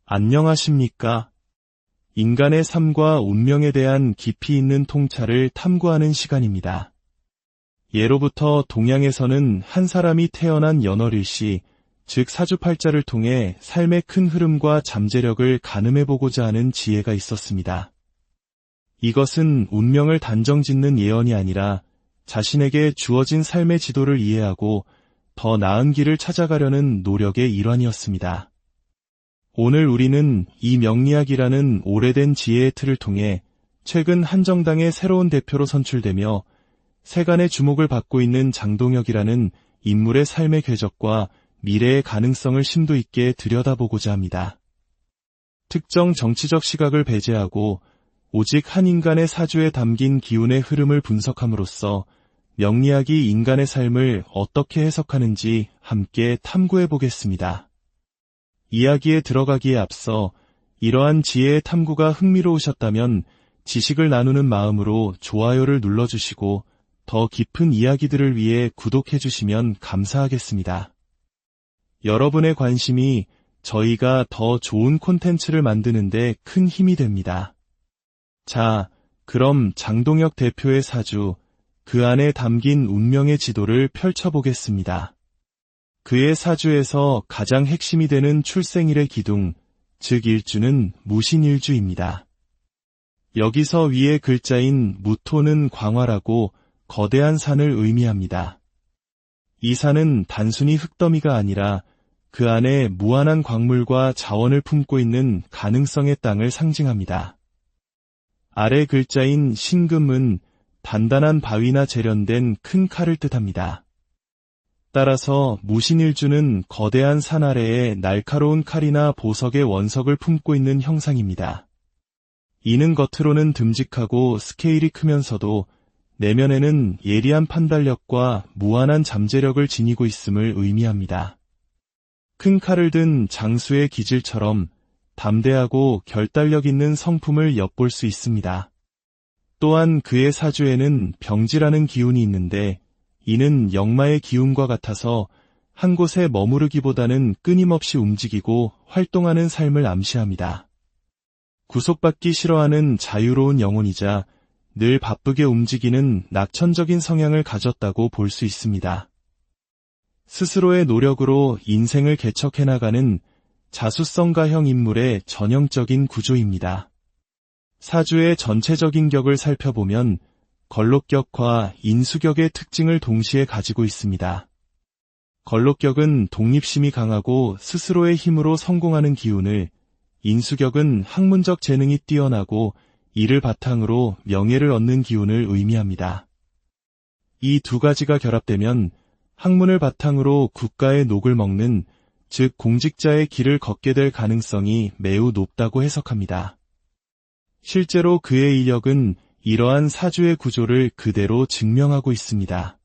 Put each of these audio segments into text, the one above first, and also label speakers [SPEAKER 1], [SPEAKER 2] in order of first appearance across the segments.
[SPEAKER 1] 안녕하십니까? 인간의 삶과 운명에 대한 깊이 있는 통찰을 탐구하는 시간입니다. 예로부터 동양에서는 한 사람이 태어난 연월일시, 즉 사주팔자를 통해 삶의 큰 흐름과 잠재력을 가늠해보고자 하는 지혜가 있었습니다. 이것은 운명을 단정짓는 예언이 아니라 자신에게 주어진 삶의 지도를 이해하고 더 나은 길을 찾아가려는 노력의 일환이었습니다. 오늘 우리는 이 명리학이라는 오래된 지혜의 틀을 통해 최근 한정당의 새로운 대표로 선출되며 세간의 주목을 받고 있는 장동혁이라는 인물의 삶의 궤적과 미래의 가능성을 심도 있게 들여다보고자 합니다. 특정 정치적 시각을 배제하고 오직 한 인간의 사주에 담긴 기운의 흐름을 분석함으로써 명리학이 인간의 삶을 어떻게 해석하는지 함께 탐구해 보겠습니다. 이야기에 들어가기에 앞서 이러한 지혜의 탐구가 흥미로우셨다면 지식을 나누는 마음으로 좋아요를 눌러주시고 더 깊은 이야기들을 위해 구독해주시면 감사하겠습니다. 여러분의 관심이 저희가 더 좋은 콘텐츠를 만드는 데 큰 힘이 됩니다. 자, 그럼 장동혁 대표의 사주, 그 안에 담긴 운명의 지도를 펼쳐보겠습니다. 그의 사주에서 가장 핵심이 되는 출생일의 기둥, 즉 일주는 무신일주입니다. 여기서 위의 글자인 무토는 광활하고 거대한 산을 의미합니다. 이 산은 단순히 흙더미가 아니라 그 안에 무한한 광물과 자원을 품고 있는 가능성의 땅을 상징합니다. 아래 글자인 신금은 단단한 바위나 재련된 큰 칼을 뜻합니다. 따라서 무신일주는 거대한 산 아래에 날카로운 칼이나 보석의 원석을 품고 있는 형상입니다. 이는 겉으로는 듬직하고 스케일이 크면서도 내면에는 예리한 판단력과 무한한 잠재력을 지니고 있음을 의미합니다. 큰 칼을 든 장수의 기질처럼 담대하고 결단력 있는 성품을 엿볼 수 있습니다. 또한 그의 사주에는 병지라는 기운이 있는데 이는 역마의 기운과 같아서 한 곳에 머무르기보다는 끊임없이 움직이고 활동하는 삶을 암시합니다. 구속받기 싫어하는 자유로운 영혼이자 늘 바쁘게 움직이는 낙천적인 성향을 가졌다고 볼 수 있습니다. 스스로의 노력으로 인생을 개척해나가는 자수성가형 인물의 전형적인 구조입니다. 사주의 전체적인 격을 살펴보면 걸록격과 인수격의 특징을 동시에 가지고 있습니다. 걸록격은 독립심이 강하고 스스로의 힘으로 성공하는 기운을, 인수격은 학문적 재능이 뛰어나고 이를 바탕으로 명예를 얻는 기운을 의미합니다. 이 두 가지가 결합되면 학문을 바탕으로 국가의 녹을 먹는, 즉 공직자의 길을 걷게 될 가능성이 매우 높다고 해석합니다. 실제로 그의 이력은 이러한 사주의 구조를 그대로 증명하고 있습니다.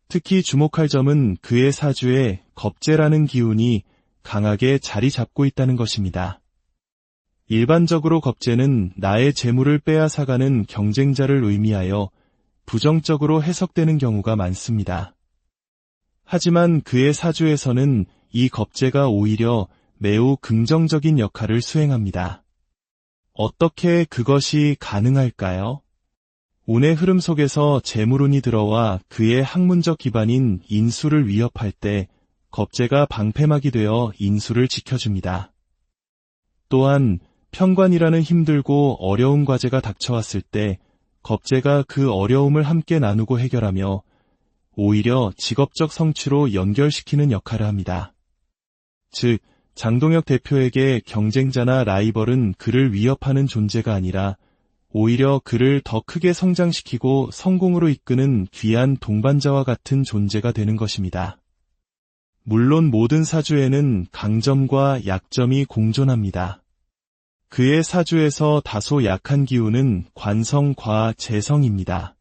[SPEAKER 1] 특히 주목할 점은 그의 사주에 겁재라는 기운이 강하게 자리 잡고 있다는 것입니다. 일반적으로 겁재는 나의 재물을 빼앗아가는 경쟁자를 의미하여 부정적으로 해석되는 경우가 많습니다. 하지만 그의 사주에서는 이 겁재가 오히려 매우 긍정적인 역할을 수행합니다. 어떻게 그것이 가능할까요? 운의 흐름 속에서 재물운이 들어와 그의 학문적 기반인 인수를 위협할 때 겁재가 방패막이 되어 인수를 지켜줍니다. 또한 편관이라는 힘들고 어려운 과제가 닥쳐왔을 때 겁재가 그 어려움을 함께 나누고 해결하며 오히려 직업적 성취로 연결시키는 역할을 합니다. 즉, 장동혁 대표에게 경쟁자나 라이벌은 그를 위협하는 존재가 아니라 오히려 그를 더 크게 성장시키고 성공으로 이끄는 귀한 동반자와 같은 존재가 되는 것입니다. 물론 모든 사주에는 강점과 약점이 공존합니다. 그의 사주에서 다소 약한 기운은 관성과 재성입니다.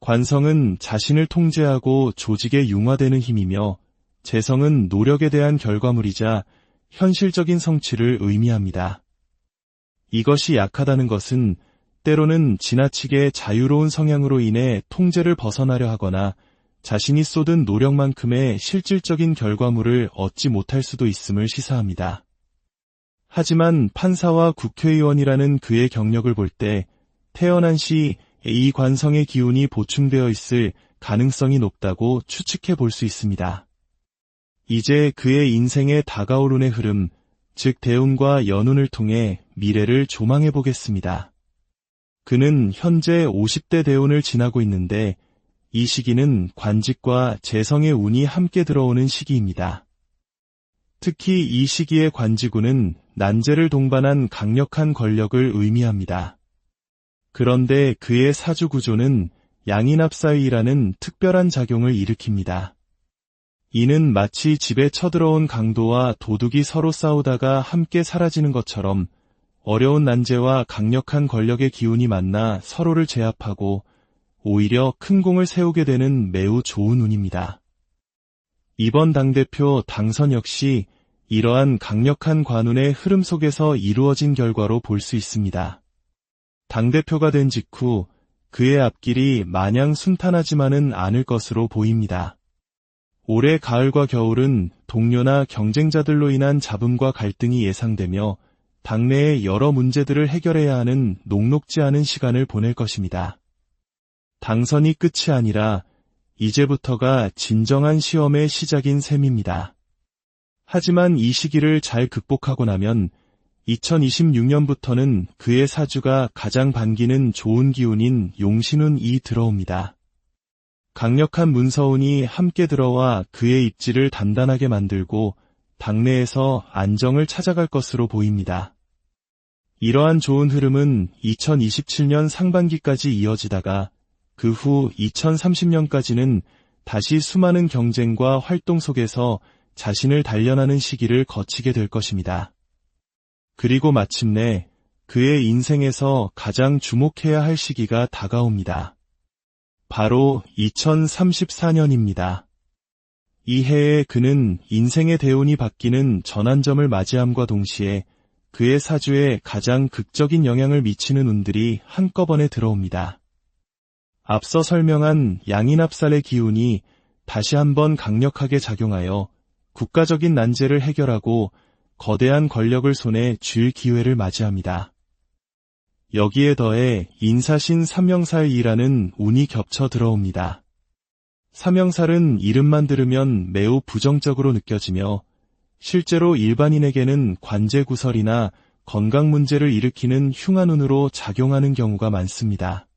[SPEAKER 1] 관성은 자신을 통제하고 조직에 융화되는 힘이며 재성은 노력에 대한 결과물이자 현실적인 성취를 의미합니다. 이것이 약하다는 것은 때로는 지나치게 자유로운 성향으로 인해 통제를 벗어나려 하거나 자신이 쏟은 노력만큼의 실질적인 결과물을 얻지 못할 수도 있음을 시사합니다. 하지만 판사와 국회의원이라는 그의 경력을 볼 때 태어난 시 이 관성의 기운이 보충되어 있을 가능성이 높다고 추측해 볼 수 있습니다. 이제 그의 인생의 다가올 운의 흐름, 즉 대운과 연운을 통해 미래를 조망해 보겠습니다. 그는 현재 50대 대운을 지나고 있는데 이 시기는 관직과 재성의 운이 함께 들어오는 시기입니다. 특히 이 시기의 관직운은 난제를 동반한 강력한 권력을 의미합니다. 그런데 그의 사주 구조는 양인합사위라는 특별한 작용을 일으킵니다. 이는 마치 집에 쳐들어온 강도와 도둑이 서로 싸우다가 함께 사라지는 것처럼 어려운 난제와 강력한 권력의 기운이 만나 서로를 제압하고 오히려 큰 공을 세우게 되는 매우 좋은 운입니다. 이번 당대표 당선 역시 이러한 강력한 관운의 흐름 속에서 이루어진 결과로 볼 수 있습니다. 당대표가 된 직후 그의 앞길이 마냥 순탄하지만은 않을 것으로 보입니다. 올해 가을과 겨울은 동료나 경쟁자들로 인한 잡음과 갈등이 예상되며 당내의 여러 문제들을 해결해야 하는 녹록지 않은 시간을 보낼 것입니다. 당선이 끝이 아니라 이제부터가 진정한 시험의 시작인 셈입니다. 하지만 이 시기를 잘 극복하고 나면 2026년부터는 그의 사주가 가장 반기는 좋은 기운인 용신운이 들어옵니다. 강력한 문서운이 함께 들어와 그의 입지를 단단하게 만들고 당내에서 안정을 찾아갈 것으로 보입니다. 이러한 좋은 흐름은 2027년 상반기까지 이어지다가 그 후 2030년까지는 다시 수많은 경쟁과 활동 속에서 자신을 단련하는 시기를 거치게 될 것입니다. 그리고 마침내 그의 인생에서 가장 주목해야 할 시기가 다가옵니다. 바로 2034년입니다. 이 해에 그는 인생의 대운이 바뀌는 전환점을 맞이함과 동시에 그의 사주에 가장 극적인 영향을 미치는 운들이 한꺼번에 들어옵니다. 앞서 설명한 양인합살의 기운이 다시 한번 강력하게 작용하여 국가적인 난제를 해결하고 거대한 권력을 손에 쥘 기회를 맞이합니다. 여기에 더해 인사신 삼명살이라는 운이 겹쳐 들어옵니다. 삼명살은 이름만 들으면 매우 부정적으로 느껴지며 실제로 일반인에게는 관제구설이나 건강 문제를 일으키는 흉한 운으로 작용하는 경우가 많습니다.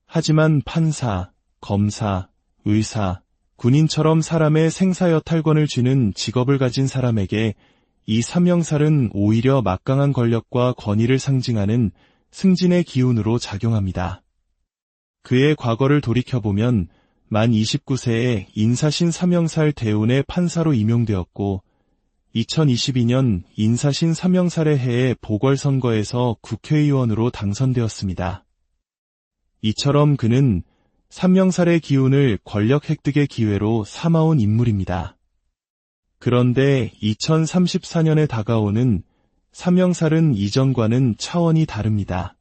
[SPEAKER 1] 하지만 판사, 검사, 의사, 군인처럼 사람의 생사여탈권을 쥐는 직업을 가진 사람에게 이 삼명살은 오히려 막강한 권력과 권위를 상징하는 승진의 기운으로 작용합니다. 그의 과거를 돌이켜보면 만 29세에 인사신 삼명살 대운의 판사로 임용되었고 2022년 인사신 삼명살의 해에 보궐선거에서 국회의원으로 당선되었습니다. 이처럼 그는 삼명살의 기운을 권력 획득의 기회로 삼아온 인물입니다. 그런데 2034년에 다가오는 삼명살은 이전과는 차원이 다릅니다.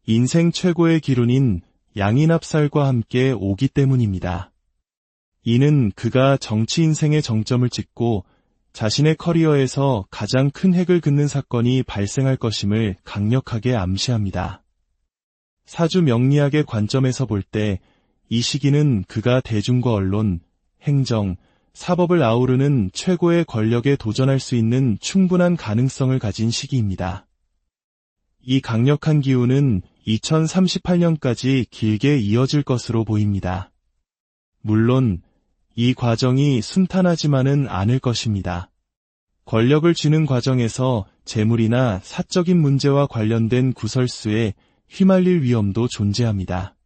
[SPEAKER 1] 인생 최고의 기운인 양인합살과 함께 오기 때문입니다. 이는 그가 정치 인생의 정점을 찍고 자신의 커리어에서 가장 큰 획을 긋는 사건이 발생할 것임을 강력하게 암시합니다. 사주 명리학의 관점에서 볼 때 이 시기는 그가 대중과 언론, 행정, 사법을 아우르는 최고의 권력에 도전할 수 있는 충분한 가능성을 가진 시기입니다. 이 강력한 기운은 2038년까지 길게 이어질 것으로 보입니다. 물론 이 과정이 순탄하지만은 않을 것입니다. 권력을 쥐는 과정에서 재물이나 사적인 문제와 관련된 구설수에 휘말릴 위험도 존재합니다.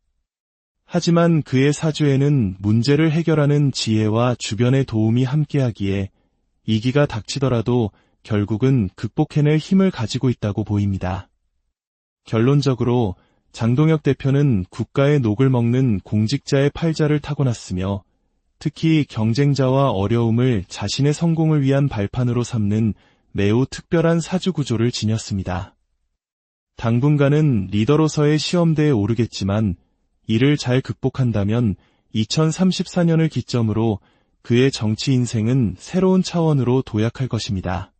[SPEAKER 1] 하지만 그의 사주에는 문제를 해결하는 지혜와 주변의 도움이 함께하기에 위기가 닥치더라도 결국은 극복해낼 힘을 가지고 있다고 보입니다. 결론적으로 장동혁 대표는 국가의 녹을 먹는 공직자의 팔자를 타고났으며 특히 경쟁자와 어려움을 자신의 성공을 위한 발판으로 삼는 매우 특별한 사주 구조를 지녔습니다. 당분간은 리더로서의 시험대에 오르겠지만 이를 잘 극복한다면 2034년을 기점으로 그의 정치 인생은 새로운 차원으로 도약할 것입니다.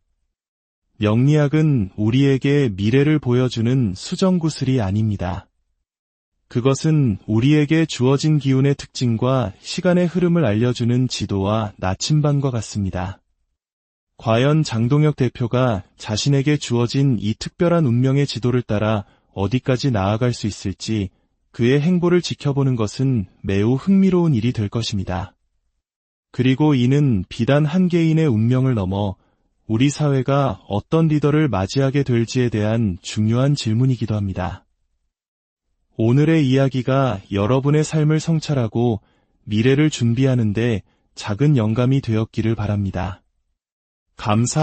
[SPEAKER 1] 명리학은 우리에게 미래를 보여주는 수정구슬이 아닙니다. 그것은 우리에게 주어진 기운의 특징과 시간의 흐름을 알려주는 지도와 나침반과 같습니다. 과연 장동혁 대표가 자신에게 주어진 이 특별한 운명의 지도를 따라 어디까지 나아갈 수 있을지 그의 행보를 지켜보는 것은 매우 흥미로운 일이 될 것입니다. 그리고 이는 비단 한 개인의 운명을 넘어 우리 사회가 어떤 리더를 맞이하게 될지에 대한 중요한 질문이기도 합니다. 오늘의 이야기가 여러분의 삶을 성찰하고 미래를 준비하는 데 작은 영감이 되었기를 바랍니다. 감사합니다.